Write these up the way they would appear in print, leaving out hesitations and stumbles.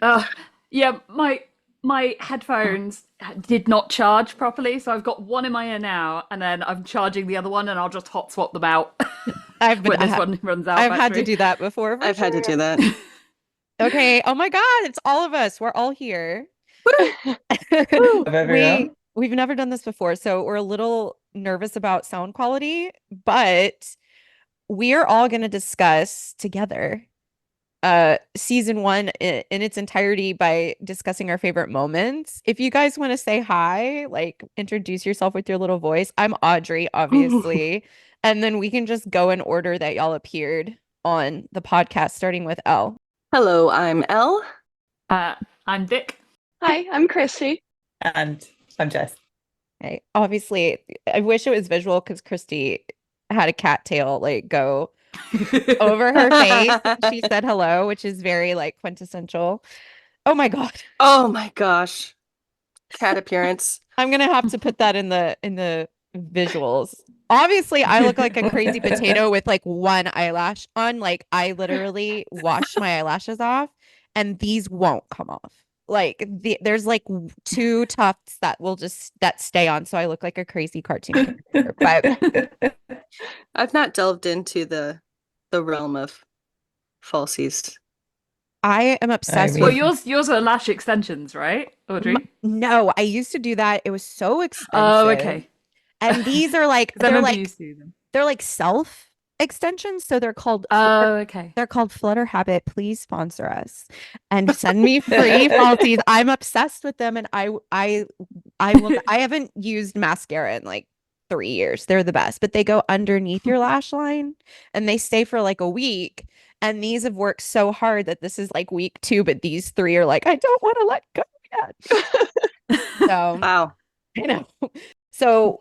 Uh, yeah, my headphones did not charge properly, so I've got one in my ear now, and then I'm charging the other one, and I'll just hot swap them out I've been when this one runs out I've had to battery. do that before for I've had to sure. do that. Okay. Oh my God, it's all of us. We're all here. Woo! Woo! Of We've never done this before, so we're a little nervous about sound quality, but we are all going to discuss together season one in its entirety by discussing our favorite moments. If you guys want to say hi, like introduce yourself with your little voice. I'm Audrey, obviously. And then we can just go in order that y'all appeared on the podcast, starting with Elle. Hello, I'm Elle. Uh, I'm Vic. Hi, I'm Christie. And I'm Jess. Okay. Obviously, I wish it was visual because Christie had a cat tail like go over her face. She said hello, which is very like quintessential. Oh my God. Oh my gosh. Cat appearance. I'm gonna have to put that in the visuals. Obviously, I look like a crazy potato with like one eyelash on. Like I literally washed my eyelashes off and these won't come off. Like there's like two tufts that stay on, so I look like a crazy cartoon character. But I've not delved into the realm of falsies. I am obsessed mean- Well, with yours are lash extensions, right, Audrey? no, I used to do that. It was so expensive. Oh, okay. And these are like 'Cause I remember you used to do them. they're like self extensions, so Oh, okay. they're called Flutter Habit. Please sponsor us and send me free falsies. I'm obsessed with them, and I haven't used mascara in like 3 years. They're the best, but they go underneath your lash line and they stay for like a week. And these have worked so hard that this is like week 2, but these 3 are like, I don't want to let go yet. So Wow. I know. So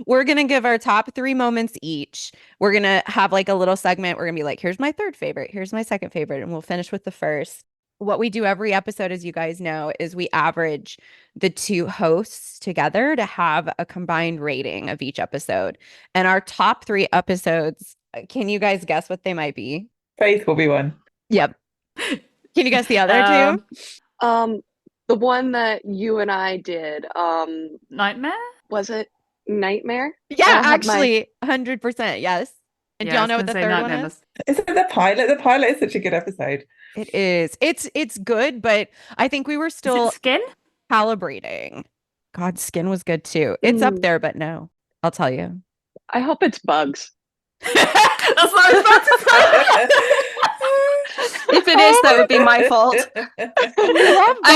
we're gonna give our top 3 moments each. We're gonna have like a little segment. We're gonna be like, here's my third favorite, here's my second favorite, and we'll finish with the first. What we do every episode, as you guys know, is we average the 2 hosts together to have a combined rating of each episode. And our top 3 episodes, can you guys guess what they might be? Faith will be one. Yep. Can you guess the other 2? The one that you and I did, Nightmare? was it Nightmare? Yeah, I'll have my- actually, 100%. Yes. And do Yeah, I y'all was know what gonna the say third Nightmare one is? must- Isn't it the pilot? The pilot is such a good episode. It is. It's good, but I think we were Is still it Skin? calibrating. God, Skin was good too. It's up Mm. there, but no. I'll tell you. I hope it's Bugs. That's what I was about to say. If it is, that would be my fault. love I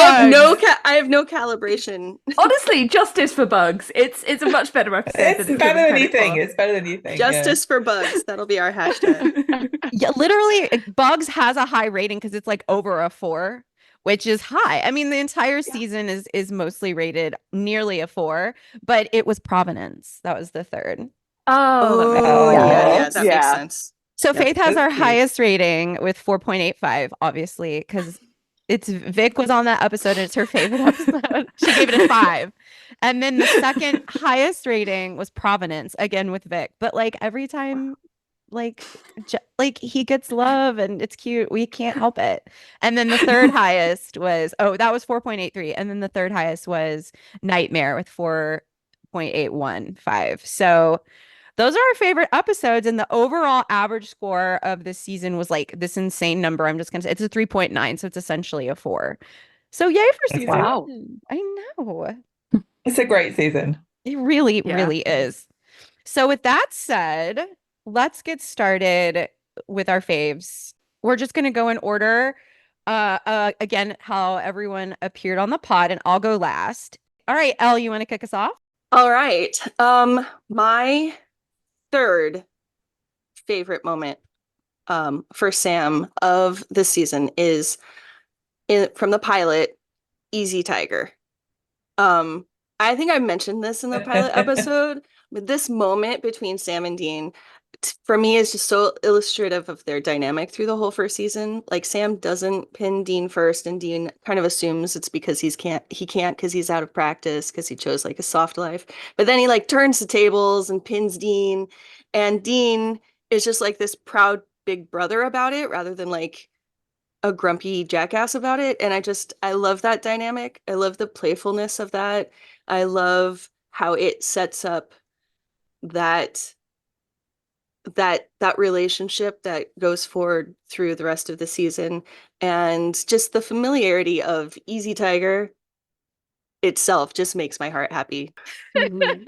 have no calibration. Honestly, justice for Bugs. It's a much better episode. It's than better given than you credit think. for. It's better than you think. yeah. Justice for bugs. That'll be our hashtag. Yeah, literally, Bugs has a high rating because it's like over a 4, which is high. I mean, the entire season is mostly rated nearly a 4, but it was Provenance. That was the third. Oh, that makes Oh, sense. yeah, that makes Yeah. sense. So Yep. Faith has That's our cute. highest rating with 4.85, obviously, because it's Vic was on that episode and it's her favorite episode. She gave it a 5. And then the second highest rating was Provenance, again with Vic. But like every time, like like he gets love and it's cute, we can't help it. And then the third highest was that was 4.83. And then the third highest was Nightmare with 4.815. So those are our favorite episodes, and the overall average score of this season was like this insane number. I'm just gonna say it's a 3.9, so it's essentially a 4. So yay for season Wow. 1. I know. It's a great season. It really, Yeah. really is. So with that said, let's get started with our faves. We're just gonna go in order. Again, how everyone appeared on the pod, and I'll go last. All right, Elle, you want to kick us off? All right. My third favorite moment for Sam of the season is from the pilot, Easy Tiger. I think I mentioned this in the pilot episode, but this moment between Sam and Dean for me is just so illustrative of their dynamic through the whole first season. Like Sam doesn't pin Dean first, and Dean kind of assumes it's because he can't because he's out of practice because he chose like a soft life. But then he like turns the tables and pins Dean, and Dean is just like this proud big brother about it rather than like a grumpy jackass about it. And I love that dynamic. I love the playfulness of that. I love how it sets up that that relationship that goes forward through the rest of the season, and just the familiarity of Easy Tiger itself just makes my heart happy. Mhm.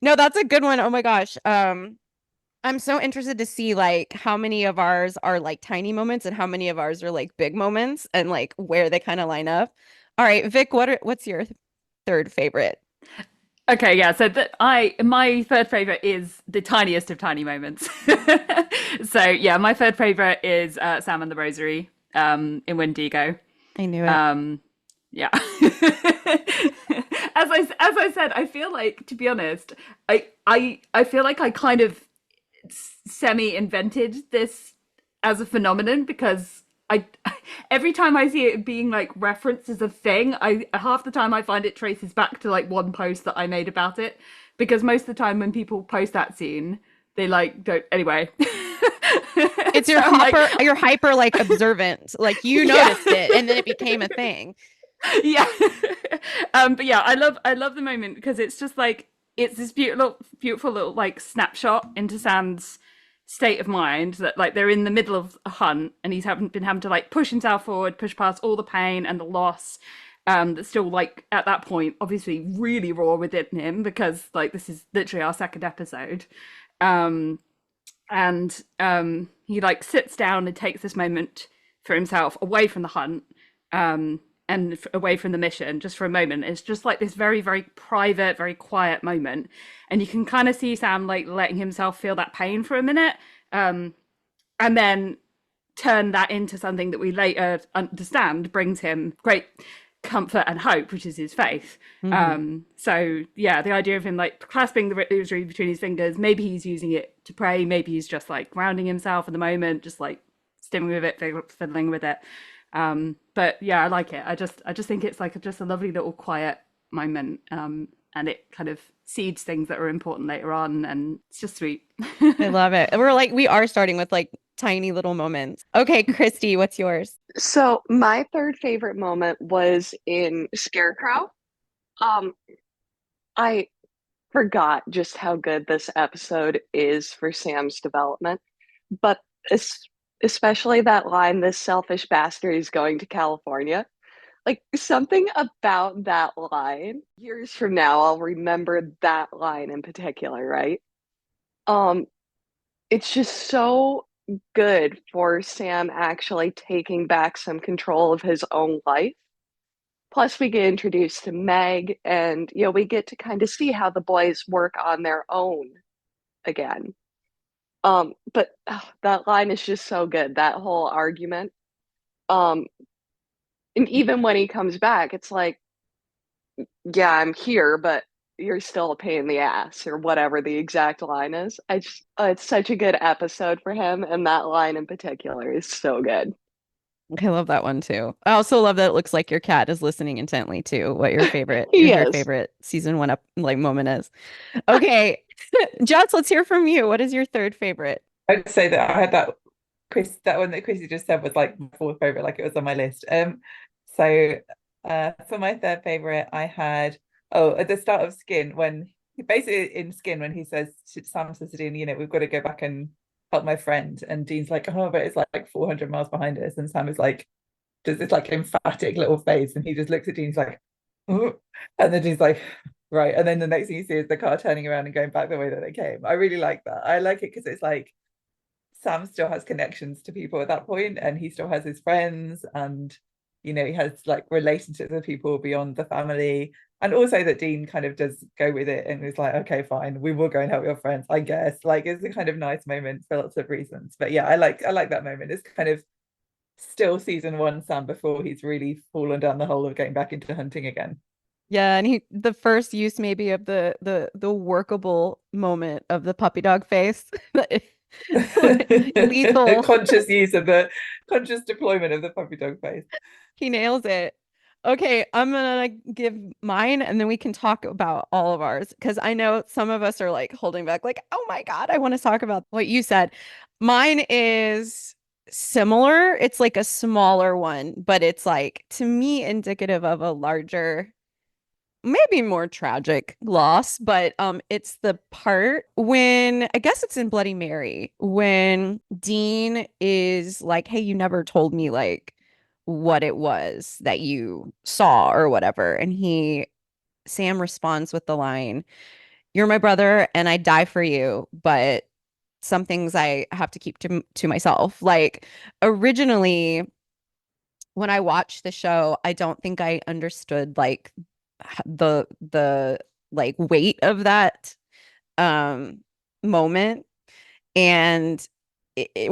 No, that's a good one. Oh my gosh. I'm so interested to see like how many of ours are like tiny moments and how many of ours are like big moments and like where they kind of line up. All right, Vic, what's your third favorite? Okay, yeah. So my third favorite is the tiniest of tiny moments. So yeah, my third favorite is Sam and the Rosary in Wendigo. I knew it. Yeah. As I said, I feel like, to be honest, I feel like I kind of semi invented this as a phenomenon, because I every time I see it being like referenced as a thing, I half the time I find it traces back to like one post that I made about it, because most of the time when people post that scene, they like don't anyway. It's So I'm like, you're hyper like observant. Like you Yeah. noticed it and then it became a thing. Yeah. But yeah, I love the moment, because it's just like it's this beautiful little like snapshot into Sam's state of mind, that like they're in the middle of a hunt and he's been having to like push himself forward, push past all the pain and the loss, that's still like at that point obviously really raw within him, because like this is literally our second episode. um and he like sits down and takes this moment for himself away from the hunt, and away from the mission, just for a moment. It's just like this very, very private, very quiet moment, and you can kind of see Sam like letting himself feel that pain for a minute, and then turn that into something that we later understand brings him great comfort and hope, which is his faith. So yeah, the idea of him like clasping the rosary between his fingers, maybe he's using it to pray, maybe he's just like grounding himself in the moment, just like stimming with it, fiddling with it. But yeah, I like it. I just think it's like just a lovely little quiet moment, and it kind of seeds things that are important later on, and it's just sweet. I love it. We are starting with like tiny little moments. Okay, Christy, what's yours? So my third favorite moment was in Scarecrow. Um, I forgot just how good this episode is for Sam's development, but especially that line, "This selfish bastard is going to California." Like something about that line, years from now, I'll remember that line in particular, right? Um, it's just so good for Sam actually taking back some control of his own life. Plus, we get introduced to Meg, and we get to kind of see how the boys work on their own again. But that line is just so good. That whole argument. Um, and even when he comes back, it's like, yeah, I'm here, but you're still a pain in the ass, or whatever the exact line is. It's such a good episode for him, and that line in particular is so good. I love that one too. I also love that it looks like your cat is listening intently to what your favorite He your is. favorite season one up like moment is. Okay. Jess, let's hear from you. What is your third favorite? I'd say that I had that one that Chrissy just said was like my fourth favorite, like it was on my list. So for my third favorite, I had at the start of Skin, when basically in Skin, when he says Sam says to Dean, we've got to go back and help my friend, and Dean's like, oh, but it's like 400 miles behind us, and Sam is like, does this like emphatic little face, and he just looks at Dean's like, oh, and then Dean's like, right, and then the next thing you see is the car turning around and going back the way that they came. I really like that. I like it because it's like Sam still has connections to people at that point, and he still has his friends, and he has like relationships with people beyond the family. And also that Dean kind of does go with it and is like, okay, fine, we will go and help your friends, I guess. Like it's a kind of nice moment for lots of reasons. But yeah, I like that moment. It's kind of still season one Sam before he's really fallen down the hole of getting back into hunting again. Yeah, and the first use maybe of the workable moment of the puppy dog face. Lethal. Conscious deployment of the puppy dog face. He nails it. Okay, I'm gonna give mine and then we can talk about all of ours, because I know some of us are like holding back, like, oh my God, I want to talk about what you said. Mine is similar. It's like a smaller one, but it's like to me indicative of a larger, maybe more tragic loss. But it's the part when I guess it's in Bloody Mary when Dean is like, "Hey, you never told me like what it was that you saw or whatever," and Sam responds with the line, "You're my brother and I die for you, but some things I have to keep to myself." Like originally when I watched the show, I don't think I understood like the like weight of that um moment. And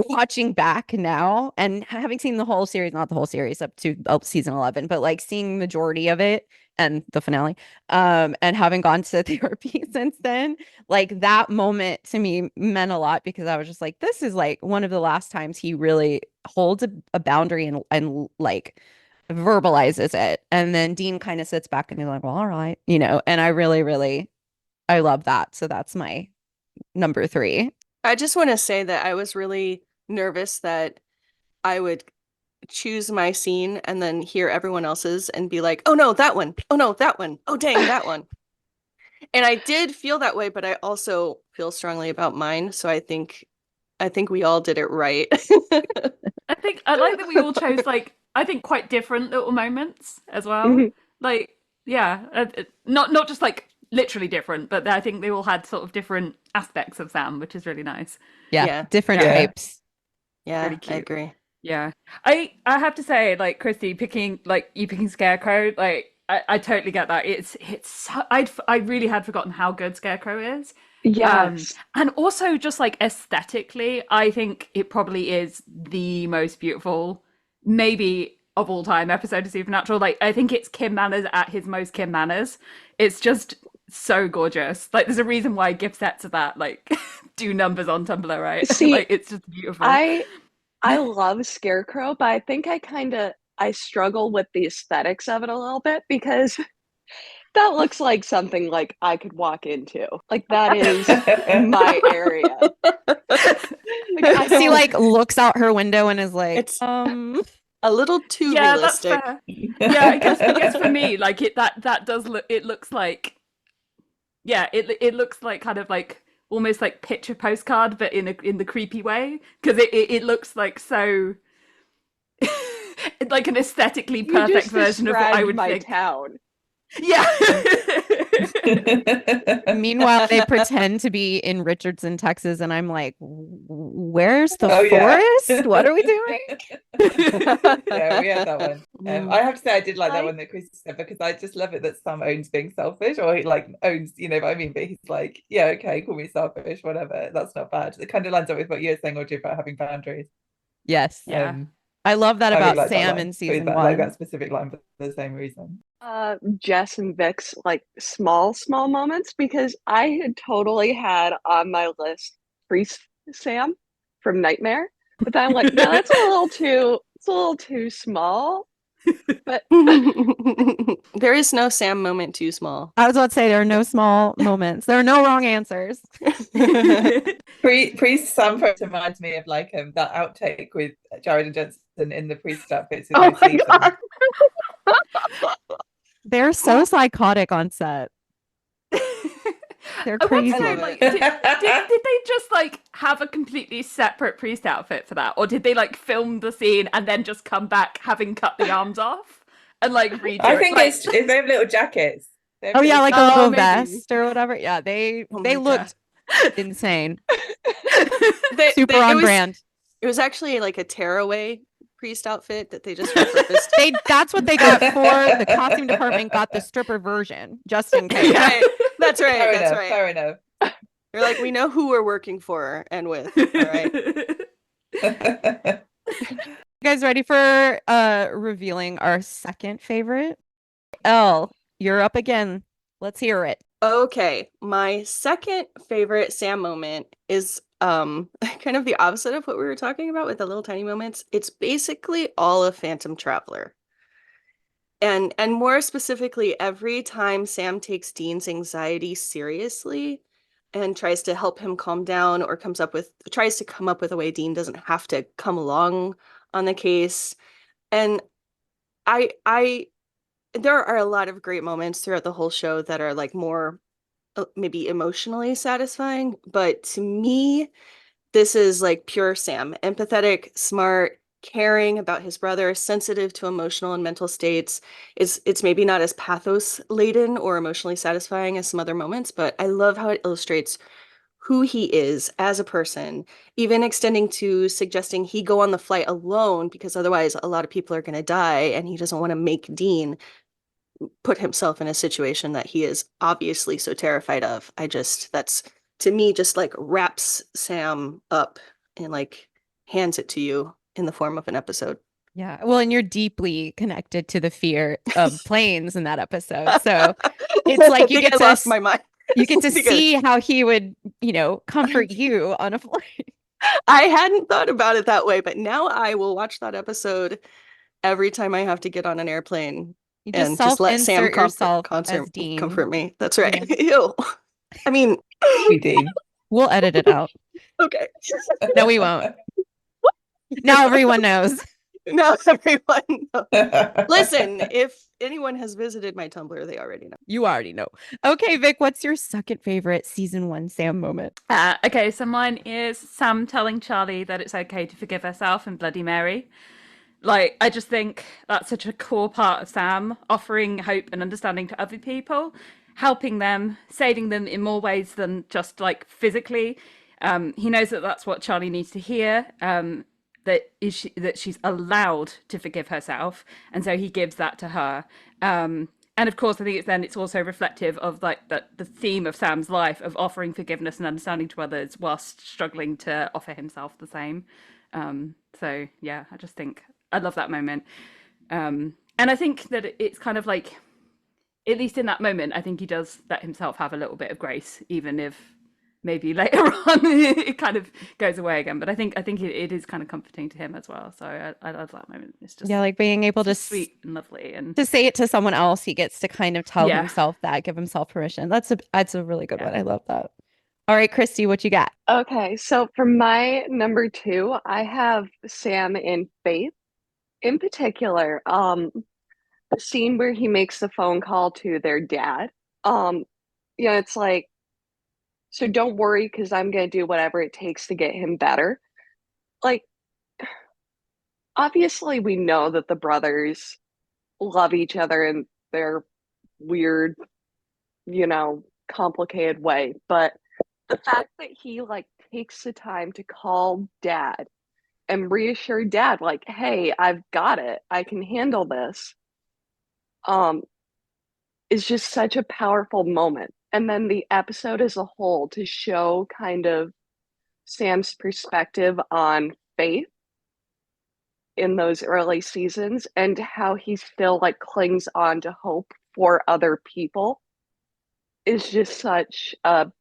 watching back now and having seen the whole series, not the whole series up to season 11, but like seeing majority of it and the finale, and having gone to therapy since then, like that moment to me meant a lot because I was just like, this is like one of the last times he really holds a boundary and like verbalizes it. And then Dean kind of sits back and he's like, well, all right, and I really, really, I love that. So that's my number 3. I just want to say that I was really nervous that I would choose my scene and then hear everyone else's and be like, oh no, that one. Oh no, that one. Oh dang, that one. And I did feel that way, but I also feel strongly about mine. So I think we all did it right. I like that we all chose like I think quite different little moments as well. Like yeah, not just like literally different, but I think they all had sort of different aspects of Sam, which is really nice. Yeah. Different Yeah. types. Yeah, Really cute. I agree. Yeah, I have to say, like Christie picking Scarecrow, like I totally get that. It's so, I really had forgotten how good Scarecrow is. Yes. And also just like aesthetically, I think it probably is the most beautiful, maybe of all time episode of Supernatural. Like I think it's Kim Manners at his most Kim Manners. It's just so gorgeous. Like there's a reason why gift sets of that like do numbers on Tumblr, right? See, like it's just beautiful. I love Scarecrow, but I think I struggle with the aesthetics of it a little bit because that looks like something like I could walk into. Like that is my area. I see like looks out her window and is like, It's a little too yeah, realistic. that's fair. Yeah, I guess for me, like that does look. It looks like, yeah, it looks like kind of like almost like picture postcard, but in the creepy way because it looks like so like an aesthetically You perfect just version of what I described would my think. town. Yeah. Meanwhile, they pretend to be in Richardson, Texas, and I'm like, where's the Oh, yeah. forest? What are we doing? Yeah, we had that one. I have to say I did like that one that Christy said because I just love it that Sam owns being selfish, or he like owns, you know what I mean? But he's like, yeah, okay, call me selfish, whatever. That's not bad. It kind of lines up with what you're saying, Audrey, about having boundaries. Yes. Yeah. I love that I really about like that Sam line. in season That, 1. like that specific line for the same reason. Jess and Vic's like small moments because I had totally had on my list Priest Sam from Nightmare, but then I'm like, no, it's a little too small. But There is no Sam moment too small. I was about to say there are no small moments. There are no wrong answers. Priest Sam reminds me of like that outtake with Jared and Jensen in the priest outfits in Oh those my seasons. God. They're so psychotic on set. They're I want crazy. to know, love like, it. did they just like have a completely separate priest outfit for that, or did they like film the scene and then just come back having cut the arms off and like redo I it? think Like, it's they have little jackets. They have Oh yeah, little like a little maybe. vest or whatever. Yeah, they Oh my looked insane. Super it on was, brand. It was actually like a tearaway priest outfit that they just repurposed. That's what they got for the costume department. Got the stripper version just in case. Right. That's right. Fair That's enough, right. fair enough. They're like, we know who we're working for and with. All right. You guys ready for revealing our second favorite? Elle, you're up again. Let's hear it. Okay. My second favorite Sam moment is kind of the opposite of what we were talking about with the little tiny moments. It's basically all of Phantom Traveler. And more specifically, every time Sam takes Dean's anxiety seriously, and tries to help him calm down, or tries to come up with a way Dean doesn't have to come along on the case. And I there are a lot of great moments throughout the whole show that are like more maybe emotionally satisfying, but to me, this is like pure Sam, empathetic, smart, caring about his brother, sensitive to emotional and mental states. It's maybe not as pathos laden or emotionally satisfying as some other moments, but I love how it illustrates who he is as a person, even extending to suggesting he go on the flight alone because otherwise a lot of people are going to die, and he doesn't want to make Dean put himself in a situation that he is obviously so terrified of. That's to me just like wraps Sam up and like hands it to you in the form of an episode. Yeah. Well, and you're deeply connected to the fear of planes in that episode. So it's I like think I lost my mind. you get to Because see how he would, comfort you on a flight. I hadn't thought about it that way, but now I will watch that episode every time I have to get on an airplane You just and just let Sam self-insert yourself as Dean. comfort me. That's right. Yeah. Ew. I mean, We Dean. We'll edit it out. okay. No, we won't. Now everyone knows. Now everyone knows. Listen, if anyone has visited my Tumblr, they already know. You already know. Okay, Vic, what's your second favorite season 1 Sam moment? Okay, so mine is Sam telling Charlie that it's okay to forgive herself in Bloody Mary. Like, I just think that's such a core part of Sam, offering hope and understanding to other people, helping them, saving them in more ways than just like physically. He knows that that's what Charlie needs to hear. That she's allowed to forgive herself, and so he gives that to her. And of course, I think it's also reflective of like the theme of Sam's life of offering forgiveness and understanding to others whilst struggling to offer himself the same. So yeah, I just think I love that moment. And I think that it's kind of like, at least in that moment, I think he does let himself have a little bit of grace, even if maybe later on it kind of goes away again. But I think it is kind of comforting to him as well. So I love that moment. It's just Yeah, like being able to sweet and lovely, and to say it to someone else, he gets to kind of tell Yeah. himself that, give himself permission. That's a really good Yeah. one. I love that. All right, Christy, what you got? Okay, so for my number 2, I have Sam in Faith. In particular, the scene where he makes the phone call to their dad. It's like, so don't worry because I'm gonna do whatever it takes to get him better. Like, obviously we know that the brothers love each other in their weird, complicated way, but the fact that he like takes the time to call dad and reassure dad like, hey, I've got it, I can handle this, is just such a powerful moment. And then the episode as a whole to show kind of Sam's perspective on faith in those early seasons and how he still like clings on to hope for other people is just such a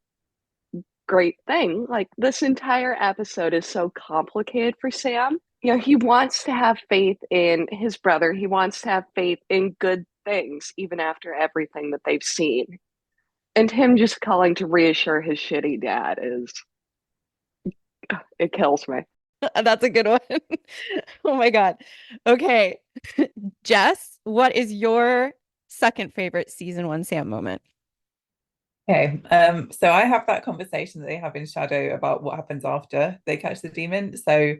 great thing. Like, this entire episode is so complicated for Sam. He wants to have faith in his brother. He wants to have faith in good things, even after everything that they've seen. And him just calling to reassure his shitty dad it kills me. That's a good one. Oh my God. Okay. Jess, what is your second favorite season 1 Sam moment? Okay, so I have that conversation that they have in Shadow about what happens after they catch the demon. So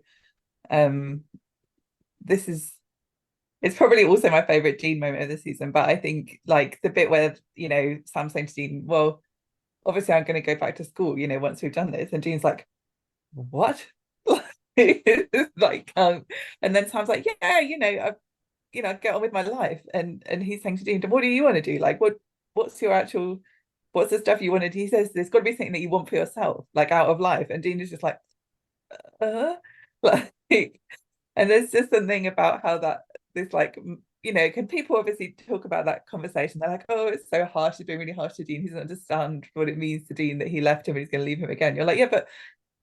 it's probably also my favorite Dean moment of the season, but I think like the bit where, Sam's saying to Dean, well, obviously I'm going to go back to school, once we've done this. And Dean's like, what? Like, and then Sam's like, yeah, I get on with my life. And he's saying to Dean, what do you want to do? Like, what's the stuff you want to do? He says, there's got to be something that you want for yourself, like out of life. And Dean is just like, like, and there's just something about how this like, can people obviously talk about that conversation? They're like, oh, it's so harsh, he's being really harsh to Dean, he doesn't understand what it means to Dean that he left him and he's going to leave him again. You're like, yeah, but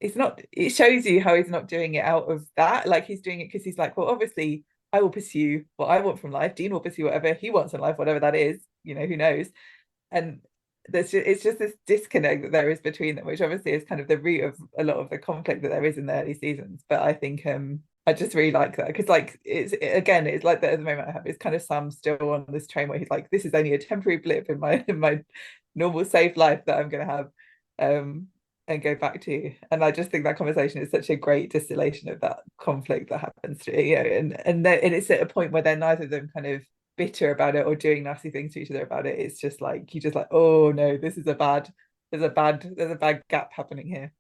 it shows you how he's not doing it out of that. Like, he's doing it because he's like, well, obviously I will pursue what I want from life, Dean will pursue whatever he wants in life, whatever that is, who knows. And it's just this disconnect that there is between them, which obviously is kind of the root of a lot of the conflict that there is in the early seasons. But I think I just really like that, because like it's like the moment I have is kind of Sam still on this train where he's like, this is only a temporary blip in my normal safe life that I'm going to have and go back to. And I just think that conversation is such a great distillation of that conflict that happens to, you know, and it's at a point where they're neither of them kind of bitter about it or doing nasty things to each other about it. It's just like, you just like, oh no, there's a bad gap happening here.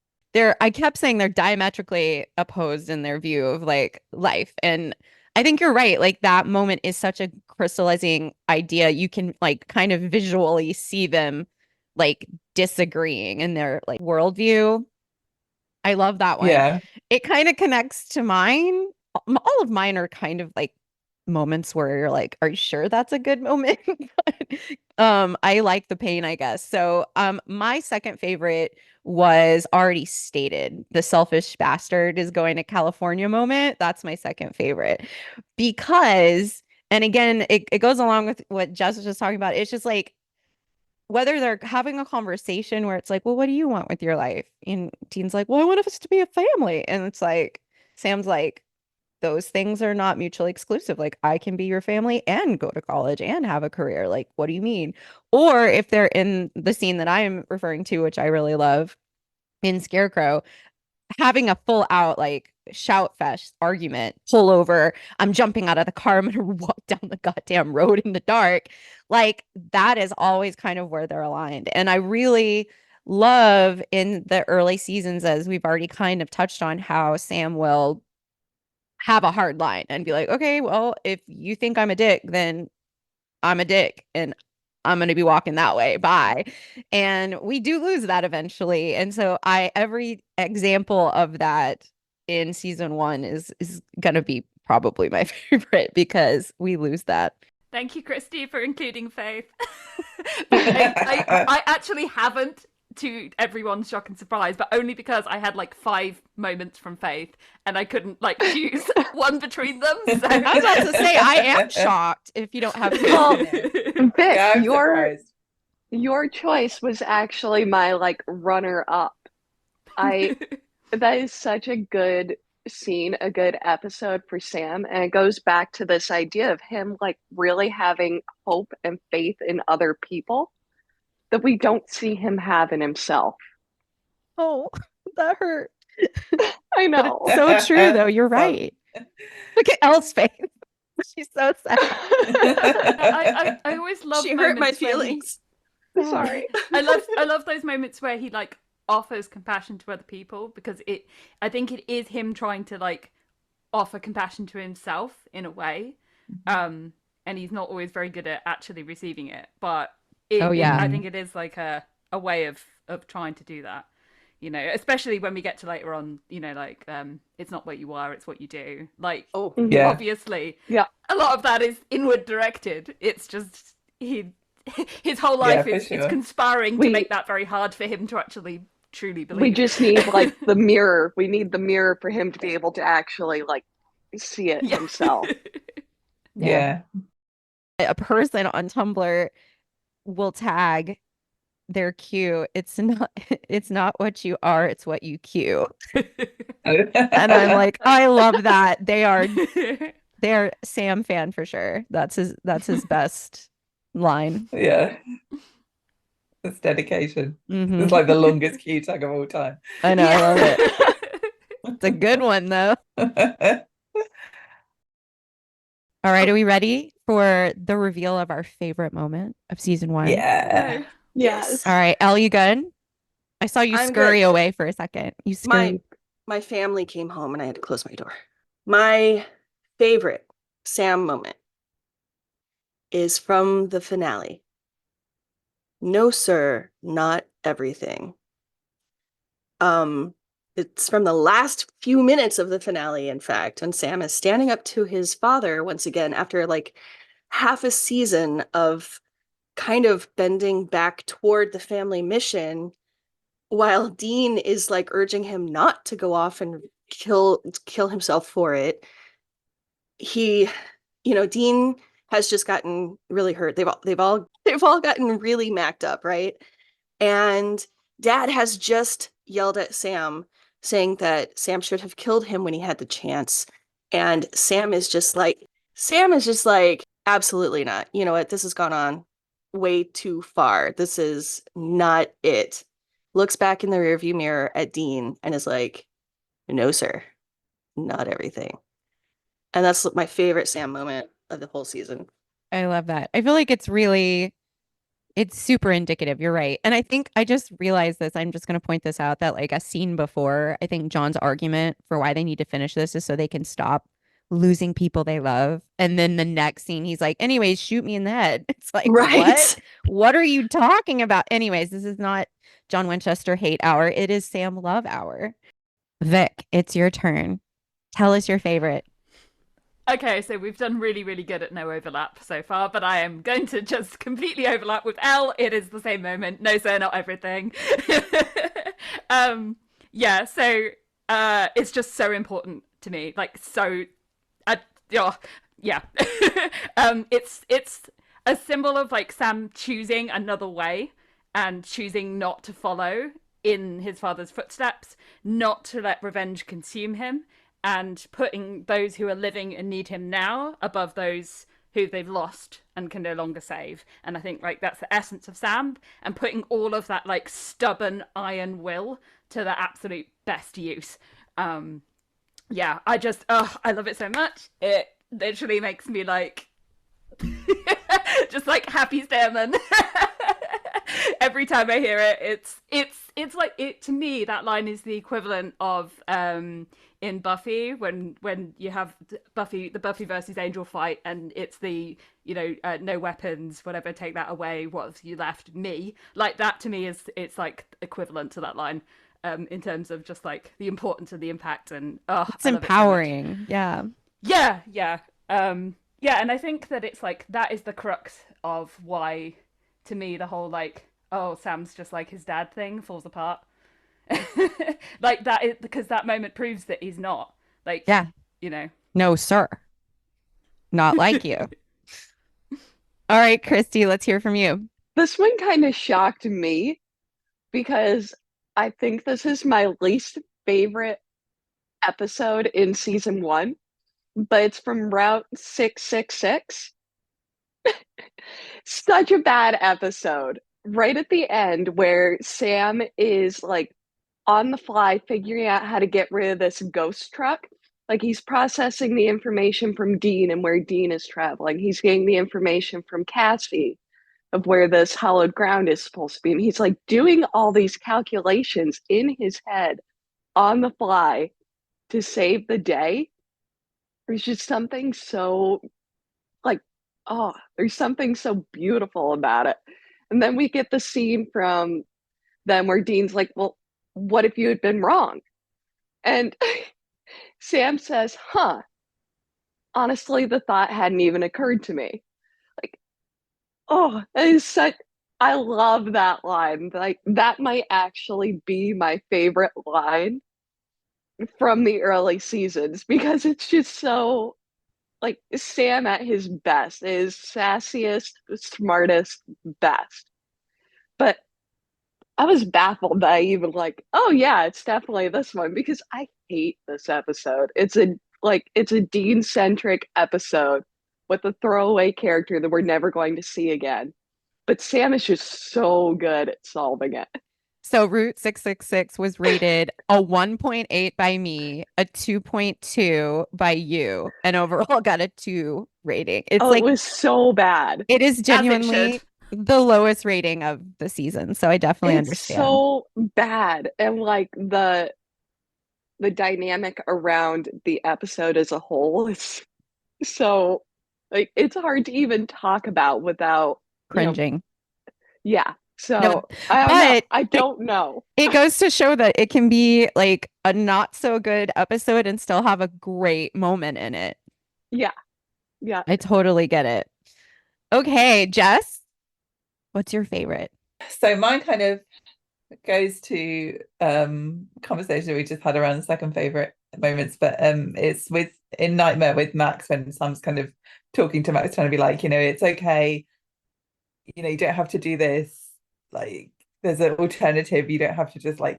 I kept saying they're diametrically opposed in their view of like life. And I think you're right. Like that moment is such a crystallizing idea. You can like kind of visually see them like disagreeing in their like worldview. I love that one. Yeah. It kind of connects to mine. All of mine are kind of like moments where you're like, are you sure that's a good moment? But, I like the pain, I guess. So my second favorite was already stated. The selfish bastard is going to California moment. That's my second favorite. Because, and again, it goes along with what Jess was just talking about. It's just like whether they're having a conversation where it's like, well, what do you want with your life? And Dean's like, well, I want us to be a family. And it's like, Sam's like, those things are not mutually exclusive. Like, I can be your family and go to college and have a career. Like, what do you mean? Or if they're in the scene that I'm referring to, which I really love in Scarecrow, having a full out like shout fest argument, pull over, I'm jumping out of the car, I'm gonna walk down the goddamn road in the dark. Like that is always kind of where they're aligned. And I really love in the early seasons, as we've already kind of touched on, how Sam will have a hard line and be like, okay, well, if you think I'm a dick, then I'm a dick and I'm going to be walking that way. Bye. And we do lose that eventually. And so every example of that in season 1 is going to be probably my favorite because we lose that. Thank you, Christie, for including Faith. But I actually haven't, to everyone's shock and surprise, but only because I had like 5 moments from Faith and I couldn't like choose one between them. So. I was about to say, I am shocked if you don't have Vic, Yeah, your choice was actually my like runner up. That is such a good scene, a good episode for Sam, and it goes back to this idea of him like really having hope and faith in other people that we don't see him have in himself. Oh, that hurt. I know. But it's so true, though. You're right. Look at Elle's face. She's so sad. I always love. She hurt my feelings. Sorry. I love those moments where he like offers compassion to other people, because I think it is him trying to like offer compassion to himself in a way, and he's not always very good at actually receiving it, but I think it is like a way of trying to do that, you know, especially when we get to later on, you know, like it's not what you are, it's what you do, like obviously a lot of that is inward directed. It's just his whole life is conspiring to make that very hard for him to actually truly believe. We just need like the mirror. We need the mirror for him to be able to actually like see it himself. Yeah. A person on Tumblr will tag their cue, it's not what you are, it's what you cue. And I'm like, I love that. They're Sam fan for sure. That's his best line. Yeah. It's dedication. It's like the longest cue tag of all time. I know, I love it. It's a good one though. All right, are we ready for the reveal of our favorite moment of season 1? Yeah. Yes. All right, Elle, you good? I saw you scurry away for a second. You scurry. My family came home and I had to close my door. My favorite Sam moment is from the finale. No, sir, not everything. It's from the last few minutes of the finale, in fact, and Sam is standing up to his father once again after like half a season of kind of bending back toward the family mission, while Dean is like urging him not to go off and kill himself for it. Dean has just gotten really hurt. They've all gotten really macked up, right? And Dad has just yelled at Sam, saying that Sam should have killed him when he had the chance. And Sam is just like, absolutely not. You know what? This has gone on way too far. This is not it. Looks back in the rearview mirror at Dean and is like, no, sir, not everything. And that's my favorite Sam moment of the whole season. I love that. I feel like it's super indicative. You're right. And I think I just realized this. I'm just going to point this out that like a scene before, I think John's argument for why they need to finish this is so they can stop losing people they love. And then the next scene, he's like, anyways, shoot me in the head. It's like, Right. What are you talking about? Anyways, this is not John Winchester hate hour. It is Sam love hour. Vic, it's your turn. Tell us your favorite. Okay, so we've done really, really good at no overlap so far, but I am going to just completely overlap with Elle. It is the same moment. No, sir, not everything. Yeah, so it's just so important to me. Like, so, yeah. It's a symbol of like Sam choosing another way and choosing not to follow in his father's footsteps, not to let revenge consume him, and putting those who are living and need him now above those who they've lost and can no longer save. And I think like that's the essence of Sam, and putting all of that like stubborn iron will to the absolute best use. Yeah, I love it so much. It literally makes me like just like happy Stairman. Every time I hear it, it's like it to me. That line is the equivalent of in Buffy when you have the Buffy versus Angel fight, and it's the no weapons, whatever, take that away. What have you left? Me. Like that to me it's like equivalent to that line. In terms of just like the importance of the impact, and it's empowering. Yeah. Yeah. Yeah, and I think that it's like that is the crux of why, to me, the whole like, oh, Sam's just like his dad thing falls apart. Like that is because that moment proves that he's not. Like, yeah, no, sir, not like you. All right, Christie, let's hear from you. This one kind of shocked me because I think this is my least favorite episode in season 1, but it's from Route 666. Such a bad episode. Right at the end, where Sam is like on the fly figuring out how to get rid of this ghost truck. Like he's processing the information from Dean and where Dean is traveling. He's getting the information from Cassie of where this hallowed ground is supposed to be. And he's like doing all these calculations in his head on the fly to save the day. There's just something so like, oh, there's something so beautiful about it. And then we get the scene from them where Dean's like, well, what if you had been wrong? And Sam says, huh, honestly, the thought hadn't even occurred to me. Like, oh, it is such, I love that line. Like, that might actually be my favorite line from the early seasons because it's just so, like, Sam at his best, his sassiest, smartest, best. But I was baffled that I even like, oh yeah, it's definitely this one because I hate this episode. It's a Dean-centric episode with a throwaway character that we're never going to see again. But Sam is just so good at solving it. So Route 666 was rated a 1.8 by me, a 2.2 by you, and overall got a 2 rating. It's like, it was so bad. It is genuinely the lowest rating of the season, so I definitely understand. It's so bad, and like the dynamic around the episode as a whole is so like it's hard to even talk about without cringing. Yeah. So I don't know. It goes to show that it can be like a not so good episode and still have a great moment in it. Yeah. I totally get it. Okay, Jess, what's your favorite? So mine kind of goes to conversation we just had around second favorite moments, but it's in Nightmare with Max when Sam's kind of talking to Max, trying to be like, it's okay, you don't have to do this, like there's an alternative. You don't have to just like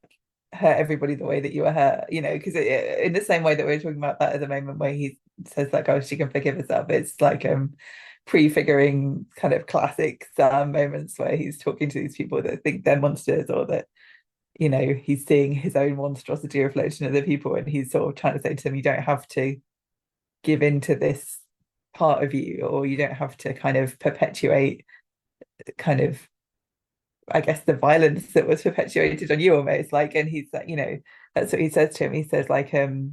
hurt everybody the way that you were hurt, because in the same way that we were talking about that at the moment where he says like, oh, she can forgive herself. It's like prefiguring kind of classic Sam moments where he's talking to these people that think they're monsters, or that he's seeing his own monstrosity reflected in other people, and he's sort of trying to say to them, you don't have to give in to this part of you, or you don't have to kind of perpetuate kind of, I guess, the violence that was perpetuated on you almost, like. And he's like, that's what he says to him. He says like, the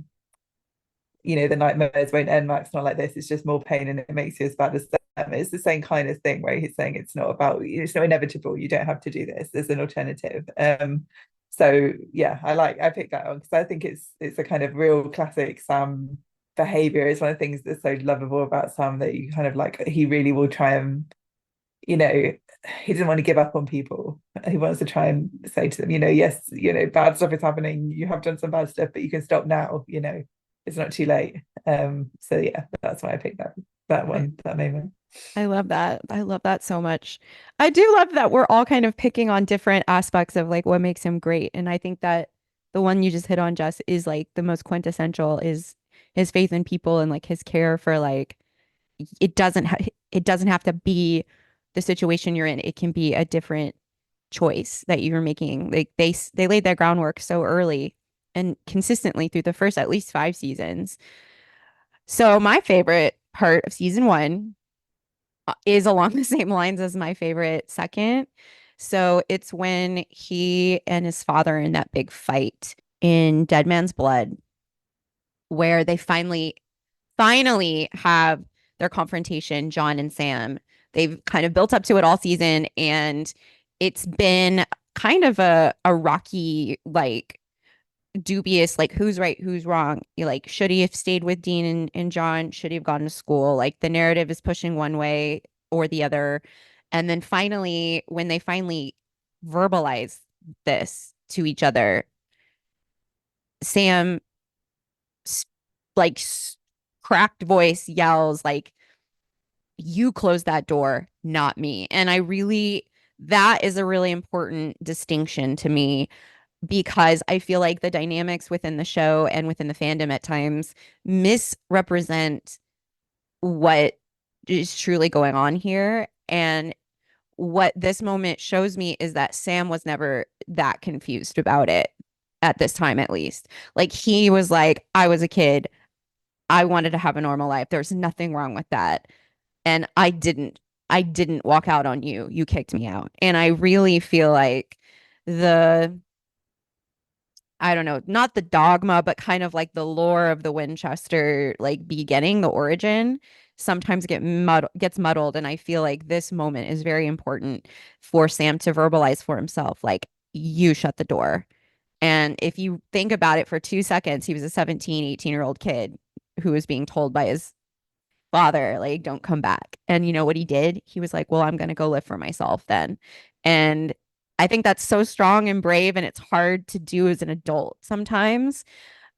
nightmares won't end, Max, not like this, it's just more pain and it makes you as bad as them. It's the same kind of thing where he's saying it's not inevitable, you don't have to do this, there's an alternative. So yeah, I picked that one because I think it's a kind of real classic Sam behavior. It's one of the things that's so lovable about Sam, that you kind of like, he really will try and he doesn't want to give up on people. He wants to try and say to them, yes, bad stuff is happening, you have done some bad stuff, but you can stop now, it's not too late. So yeah, that's why I picked that one, that moment. I love that. I love that so much. I do love that we're all kind of picking on different aspects of like what makes him great. And I think that the one you just hit on, Jess, is like the most quintessential, is his faith in people and like his care for like, it doesn't have to be the situation you're in. It can be a different choice that you're making. Like they laid that groundwork so early and consistently through the first at least 5 seasons. So my favorite part of season 1 is along the same lines as my favorite second. So it's when he and his father in that big fight in Dead Man's Blood, where they finally have their confrontation, John and Sam. They've kind of built up to it all season, and it's been kind of a rocky, like dubious, like who's right, who's wrong. Like, should he have stayed with Dean and John? Should he have gone to school? Like the narrative is pushing one way or the other. And then finally, when they finally verbalize this to each other, Sam like cracked voice yells like, you close that door, not me. And that is a really important distinction to me, because I feel like the dynamics within the show and within the fandom at times misrepresent what is truly going on here. And what this moment shows me is that Sam was never that confused about it at this time, at least. Like, he was like, I was a kid, I wanted to have a normal life, there's nothing wrong with that, and I didn't walk out on you, you kicked me out. And I really feel like I don't know, not the dogma, but kind of like the lore of the Winchester, like beginning, the origin, sometimes gets muddled. And I feel like this moment is very important for Sam to verbalize for himself, like, you shut the door. And if you think about it for 2 seconds, he was a 17, 18-year-old kid who was being told by his father, like, don't come back. And you know what he did? He was like, well, I'm going to go live for myself then. And I think that's so strong and brave, and it's hard to do as an adult sometimes.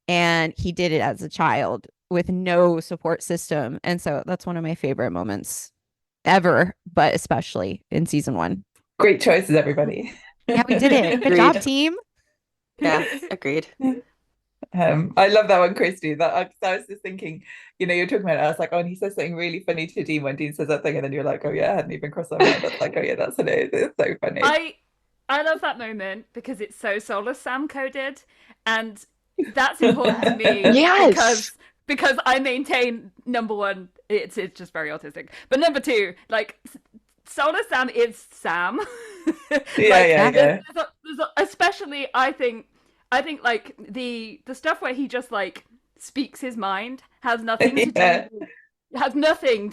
And he did it as a child with no support system. And so that's one of my favorite moments ever, but especially in season 1. Great choices, everybody. Yeah, we did it. Good job, team. Yeah, agreed. I love that one, Christie. That I was just thinking, you're talking about it, I was like, oh, and he says something really funny to Dean when Dean says that thing, and then you're like, oh yeah, I hadn't even crossed that mind. That's like, oh yeah, that's hilarious. It's so funny. I love that moment because it's so Soulless Sam coded, and that's important to me. Yes, because I maintain, number one, it's just very autistic, but number 2, like, Soulless Sam is Sam. Yeah. Especially, I think like the stuff where he just like speaks his mind has nothing to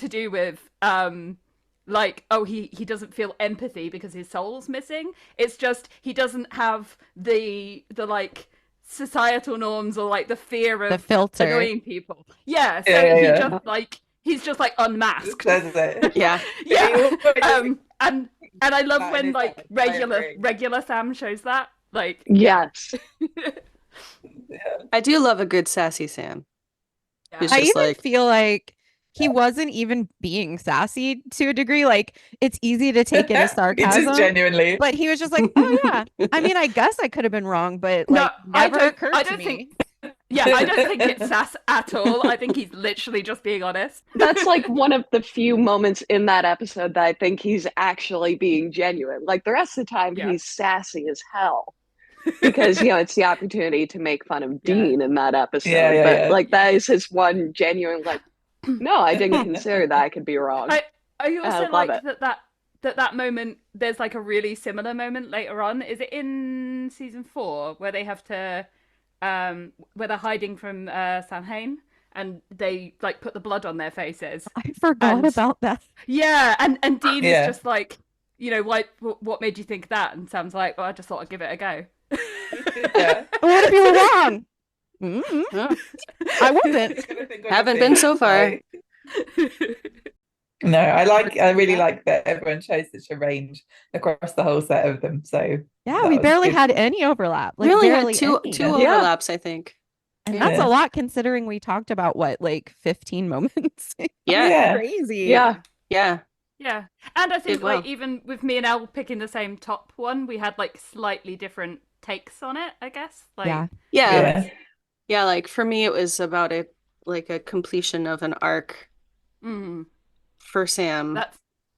do with like, oh, he doesn't feel empathy because his soul's missing. It's just he doesn't have the like societal norms or like the fear of the filter annoying people. He's just like unmasked. Yeah. And I love when like regular Sam shows that. Like, yes. I do love a good sassy Sam. Yeah. I even feel like he wasn't even being sassy to a degree. Like, it's easy to take it as He sarcasm, just genuinely. but he was just like, oh yeah. I mean, I guess I could have been wrong, but No, like I never don't- occurred I to don't me. think- Yeah, I don't think it's sass at all. I think he's literally just being honest. That's like one of the few moments in that episode that I think he's actually being genuine. Like the rest of the time, Yeah. he's sassy as hell because it's the opportunity to make fun of Yeah. Dean in that episode. Yeah, but yeah. like that is his one genuine like. No, I didn't consider that I could be wrong. I I also love like it. that moment. There's like a really similar moment later on. Is it in season 4 where they have to, where they're hiding from Samhain and they like put the blood on their faces? I forgot And- about that. Yeah, and Dean Yeah. is just like, what made you think that? And Sam's like, well, I just thought I'd give it a go. Yeah. What if you were wrong? Mm-mm. Yeah. I wasn't. Just gonna think on Haven't your been feet, so far. like- No, I really like that everyone shows such a range across the whole set of them. So Yeah, that we was barely good. had any overlap. Like We only barely had two any. Yeah. overlaps, I think. And Yeah. that's a lot considering we talked about what, like 15 moments. Yeah. Yeah. Crazy. Yeah. Yeah. Yeah, and I think well. like even with me and Elle picking the same top one, we had like slightly different takes on it. I guess. Like, Yeah. Yeah. Yeah. Yeah, like for me it was about a completion of an arc mm, for Sam.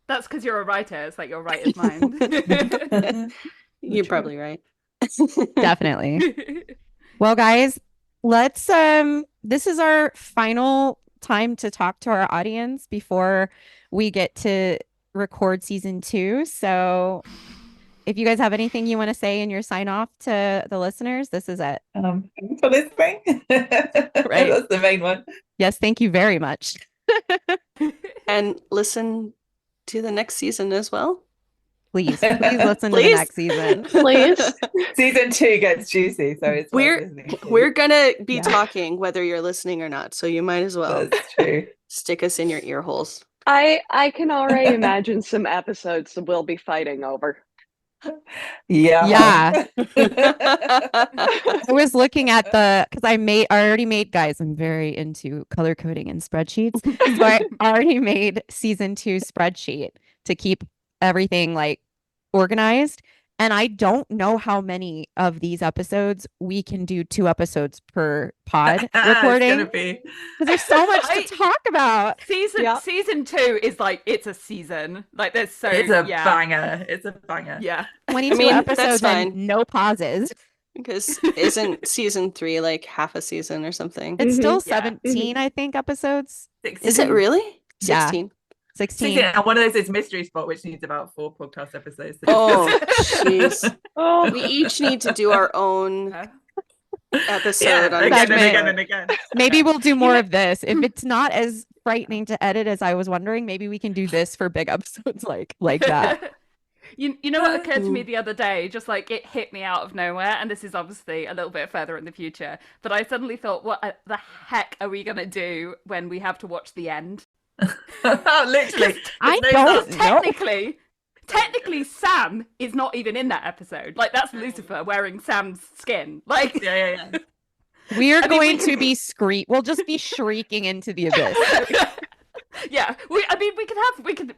that's because you're a writer. It's like your writer's mind. You're probably right. Definitely. Well, guys, let's this is our final time to talk to our audience before we get to record season 2. So if you guys have anything you want to say in your sign off to the listeners, this is it. For this thing. Right. That's the main one. Yes, thank you very much. And listen to the next season as well. Please listen to the Please. next season. Please. Season 2 gets juicy, so it's worth We're listening to. we're gonna be Yeah. talking whether you're listening or not, so you might as well That's true. stick us in your ear holes. I can already imagine some episodes that we'll be fighting over. Yeah. Yeah. I was looking at because I already made, guys, I'm very into color coding and spreadsheets. So I already made season 2 spreadsheet to keep everything like organized. And I don't know how many of these episodes we can do 2 episodes per pod recording It's gonna be. because there's so much to talk about. Yeah. Season 2 is like it's a season. Like there's so It's a yeah. banger. It's a banger. Yeah. 22 mean, that's episodes fine. and no pauses. Because isn't season 3 like half a season or something? It's still Yeah. 17, I think, episodes. 16. Is it really? Yeah. 16. 16. 16, and one of those is Mystery Spot, which needs about 4 podcast episodes. Oh, jeez. Oh, We each need to do our own episode on again and Segment. again and again. Maybe we'll do more of this. If it's not as frightening to edit as I was wondering, maybe we can do this for big episodes like that. You know what occurred to me the other day? Just like it hit me out of nowhere, and this is obviously a little bit further in the future. But I suddenly thought, what the heck are we gonna do when we have to watch the end? Literally. I There's no don't start. know. Technically, Sam is not even in that episode. Like that's Lucifer wearing Sam's skin. Like Yeah. We are I mean, going we to be we'll just be shrieking into the abyss. yeah, we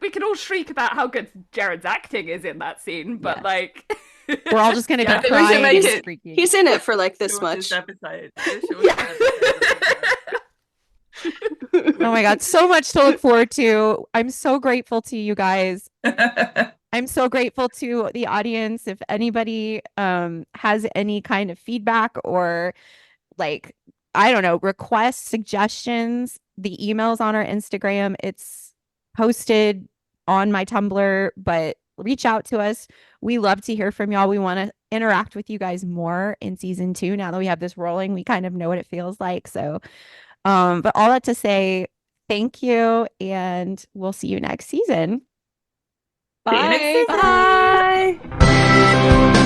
can all shriek about how good Jared's acting is in that scene, but Yes. like We're all just going to Yeah, I be think we should crying make and it- shrieking. He's in it for like this Shortest much. episode. The shortest Yeah. episode. Oh my God, so much to look forward to. I'm so grateful to you guys. I'm so grateful to the audience. If anybody has any kind of feedback or like, I don't know, requests, suggestions, the email's on our Instagram. It's posted on my Tumblr, but reach out to us. We love to hear from y'all. We want to interact with you guys more in season 2. Now that we have this rolling, we kind of know what it feels like. So, but all that to say, thank you, and we'll see you next season. See you next bye. season. Bye.